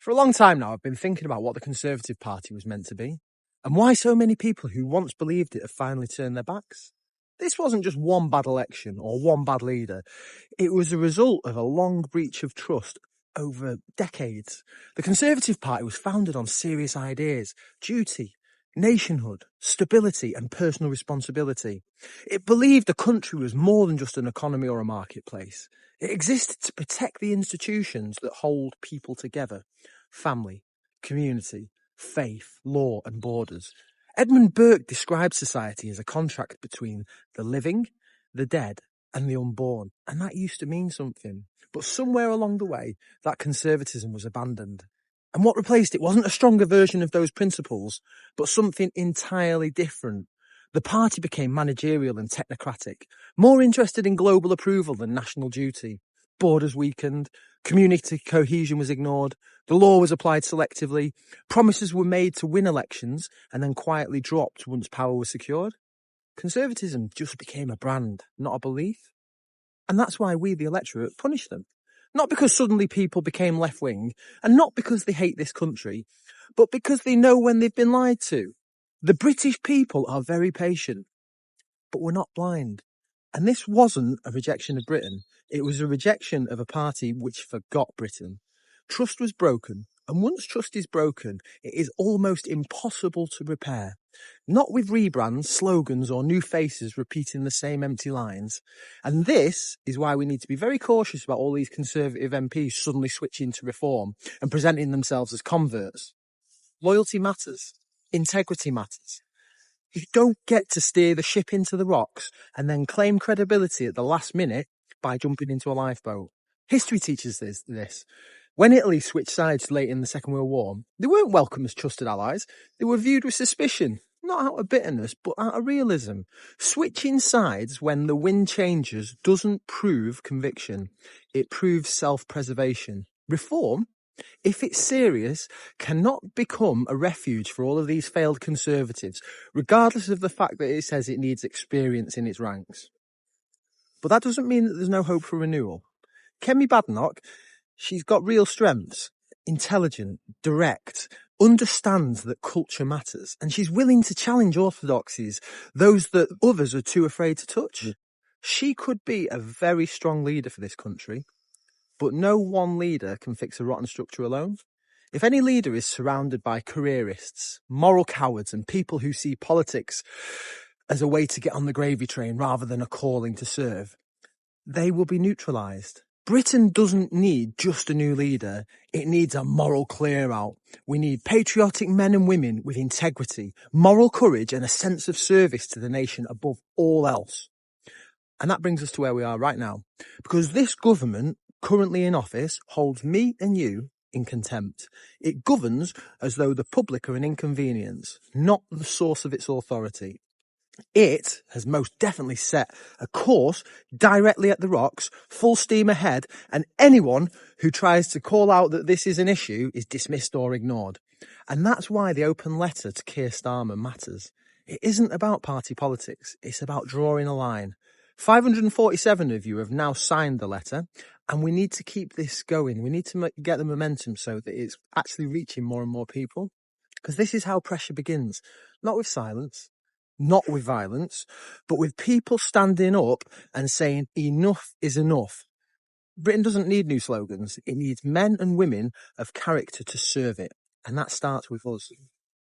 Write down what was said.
For a long time now, I've been thinking about what the Conservative Party was meant to be, and why so many people who once believed it have finally turned their backs. This wasn't just one bad election or one bad leader. It was a result of a long breach of trust over decades. The Conservative Party was founded on serious ideas: duty, nationhood, stability and personal responsibility. It believed the country was more than just an economy or a marketplace. It existed to protect the institutions that hold people together: family, community, faith, law and borders. Edmund Burke described society as a contract between the living, the dead and the unborn, and that used to mean something. But somewhere along the way, that conservatism was abandoned. And what replaced it wasn't a stronger version of those principles, but something entirely different. The party became managerial and technocratic, more interested in global approval than national duty. Borders weakened, community cohesion was ignored, the law was applied selectively, promises were made to win elections and then quietly dropped once power was secured. Conservatism just became a brand, not a belief. And that's why we, the electorate, punish them. Not because suddenly people became left-wing, and not because they hate this country, but because they know when they've been lied to. The British people are very patient, but we're not blind. And this wasn't a rejection of Britain. It was a rejection of a party which forgot Britain. Trust was broken, and once trust is broken, it is almost impossible to repair. Not with rebrands, slogans or new faces repeating the same empty lines. And this is why we need to be very cautious about all these Conservative MPs suddenly switching to reform and presenting themselves as converts. Loyalty matters. Integrity matters. You don't get to steer the ship into the rocks and then claim credibility at the last minute by jumping into a lifeboat. History teaches this. When Italy switched sides late in the Second World War, they weren't welcome as trusted allies. They were viewed with suspicion, not out of bitterness, but out of realism. Switching sides when the wind changes doesn't prove conviction. It proves self-preservation. Reform, if it's serious, cannot become a refuge for all of these failed Conservatives, regardless of the fact that it says it needs experience in its ranks. But that doesn't mean that there's no hope for renewal. Kemi Badenoch, she's got real strengths: intelligent, direct, understands that culture matters, and she's willing to challenge orthodoxies, those that others are too afraid to touch. She could be a very strong leader for this country, but no one leader can fix a rotten structure alone. If any leader is surrounded by careerists, moral cowards, and people who see politics as a way to get on the gravy train rather than a calling to serve, they will be neutralised. Britain doesn't need just a new leader. It needs a moral clear-out. We need patriotic men and women with integrity, moral courage and a sense of service to the nation above all else. And that brings us to where we are right now. Because this government currently in office holds me and you in contempt. It governs as though the public are an inconvenience, not the source of its authority. It has most definitely set a course directly at the rocks, full steam ahead, and anyone who tries to call out that this is an issue is dismissed or ignored. And that's why the open letter to Keir Starmer matters. It isn't about party politics, it's about drawing a line. 547 of you have now signed the letter, and we need to keep this going. We need to get the momentum so that it's actually reaching more and more people. Because this is how pressure begins. Not with silence, not with violence, but with people standing up and saying enough is enough. Britain doesn't need new slogans. It needs men and women of character to serve it. And that starts with us.